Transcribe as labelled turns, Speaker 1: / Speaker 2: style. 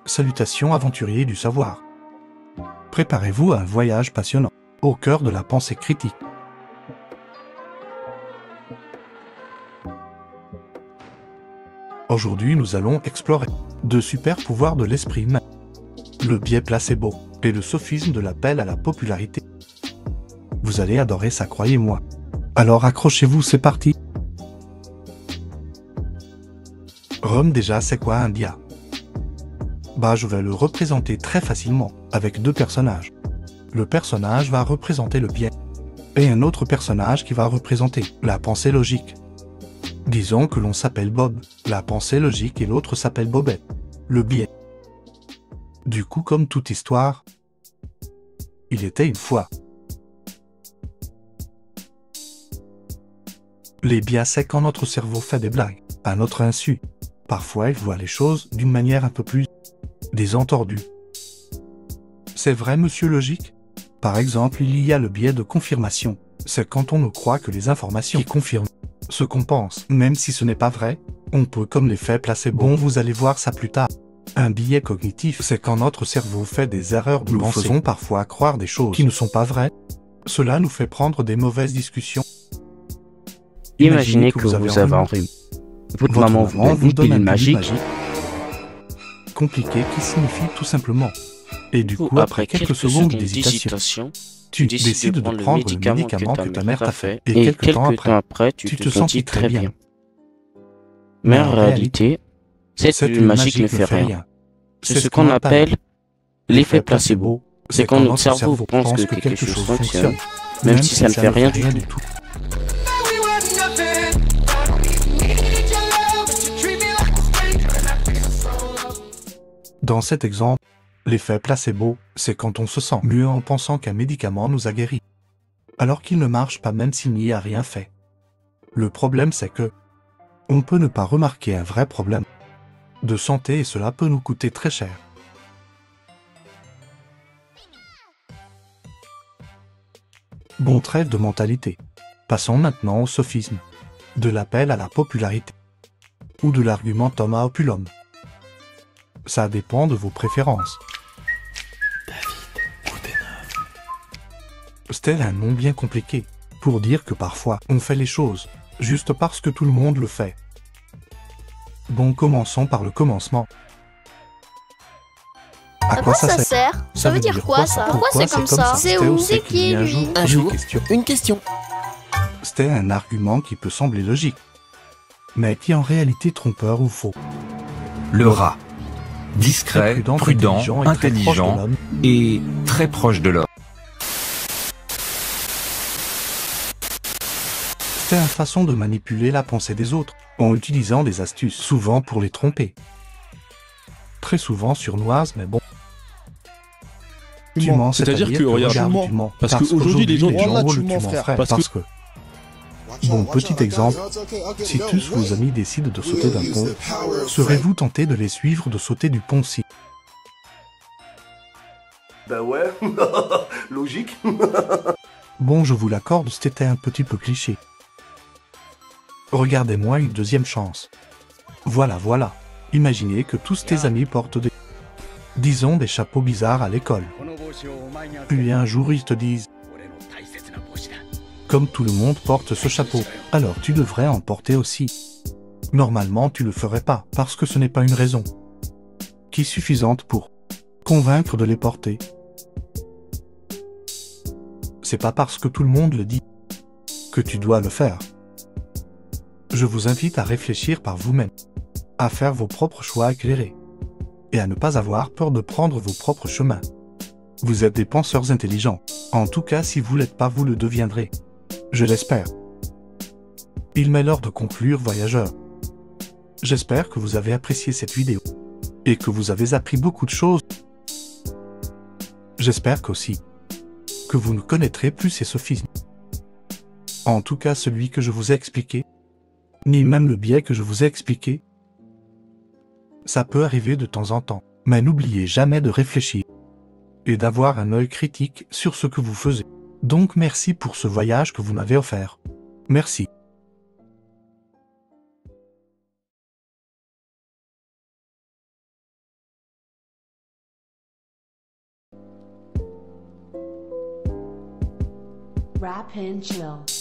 Speaker 1: Salutations aventuriers du savoir. Préparez-vous à un voyage passionnant, au cœur de la pensée critique. Aujourd'hui, nous allons explorer deux super pouvoirs de l'esprit humain. Le biais placebo et le sophisme de l'appel à la popularité. Vous allez adorer ça, croyez-moi. Alors accrochez-vous, c'est parti. Rome, déjà, c'est quoi un dia? Bah, je vais le représenter très facilement, avec deux personnages. Le personnage va représenter le biais, et un autre personnage qui va représenter la pensée logique. Disons que l'on s'appelle Bob, la pensée logique, et l'autre s'appelle Bobette, le biais. Du coup, comme toute histoire, il était une fois. Les biais, c'est quand notre cerveau fait des blagues, à notre insu. Parfois, il voit les choses d'une manière un peu plus désentendue. C'est vrai, monsieur logique? Par exemple, il y a le biais de confirmation. C'est quand on ne croit que les informations qui confirment ce qu'on pense, même si ce n'est pas vrai. On peut comme l'effet placebo. Bon, vous allez voir ça plus tard. Un biais cognitif, c'est quand notre cerveau fait des erreurs de pensée. Nous faisons parfois croire des choses qui ne sont pas vraies. Cela nous fait prendre des mauvaises discussions.
Speaker 2: Imaginez que vous avez un rhume. Votre maman vous donne une pilule magique
Speaker 1: compliqué qui signifie tout simplement. Et du coup, après quelques secondes d'hésitation, tu décides de prendre le médicament que ta mère t'a fait. Et quelques temps après, tu te sens très bien.
Speaker 2: Mais en réalité, cette pilule magique ne fait rien. C'est ce qu'on appelle l'effet placebo. C'est quand notre cerveau pense que quelque chose fonctionne, même si ça ne fait rien du tout.
Speaker 1: Dans cet exemple, l'effet placebo, c'est quand on se sent mieux en pensant qu'un médicament nous a guéri, alors qu'il ne marche pas même s'il n'y a rien fait. Le problème, c'est que on peut ne pas remarquer un vrai problème de santé et cela peut nous coûter très cher. Bon, trêve de mentalité. Passons maintenant au sophisme, de l'appel à la popularité, ou de l'argumentum opulum. Ça dépend de vos préférences. C'est un nom bien compliqué, pour dire que parfois, on fait les choses, juste parce que tout le monde le fait. Bon, commençons par le commencement.
Speaker 3: À quoi ça sert? Ça veut dire quoi ça? Pourquoi c'est comme ça? C'est où? C'est qui lui?
Speaker 4: Un jour, une question.
Speaker 1: C'était un argument qui peut sembler logique, mais qui est en réalité trompeur ou faux.
Speaker 5: Le rat. Discret, prudent, intelligent et très proche de l'homme.
Speaker 1: C'est une façon de manipuler la pensée des autres, en utilisant des astuces, souvent pour les tromper. Très souvent surnoise, mais bon. Tu mens,
Speaker 6: c'est-à-dire que regarde, tu mens. Parce qu'aujourd'hui, les gens
Speaker 1: tu mens, frère. Parce que... Bon, petit exemple, si tous vos amis décident de sauter d'un pont, serez-vous tenté de les suivre de sauter du pont-ci?
Speaker 7: Bah ouais, logique.
Speaker 1: Bon, je vous l'accorde, c'était un petit peu cliché. Regardez-moi une deuxième chance. Voilà. Imaginez que tous tes amis portent disons des chapeaux bizarres à l'école. Puis un jour ils te disent: comme tout le monde porte ce chapeau, alors tu devrais en porter aussi. Normalement tu le ferais pas, parce que ce n'est pas une raison qui est suffisante pour convaincre de les porter. C'est pas parce que tout le monde le dit que tu dois le faire. Je vous invite à réfléchir par vous-même, à faire vos propres choix éclairés, et à ne pas avoir peur de prendre vos propres chemins. Vous êtes des penseurs intelligents. En tout cas, si vous l'êtes pas, vous le deviendrez. Je l'espère. Il m'est l'heure de conclure, voyageurs. J'espère que vous avez apprécié cette vidéo, et que vous avez appris beaucoup de choses. J'espère qu'aussi que vous ne connaîtrez plus ces sophismes. En tout cas, celui que je vous ai expliqué, ni même le biais que je vous ai expliqué. Ça peut arriver de temps en temps, mais n'oubliez jamais de réfléchir et d'avoir un œil critique sur ce que vous faisiez. Donc merci pour ce voyage que vous m'avez offert. Merci.
Speaker 4: Rap and chill.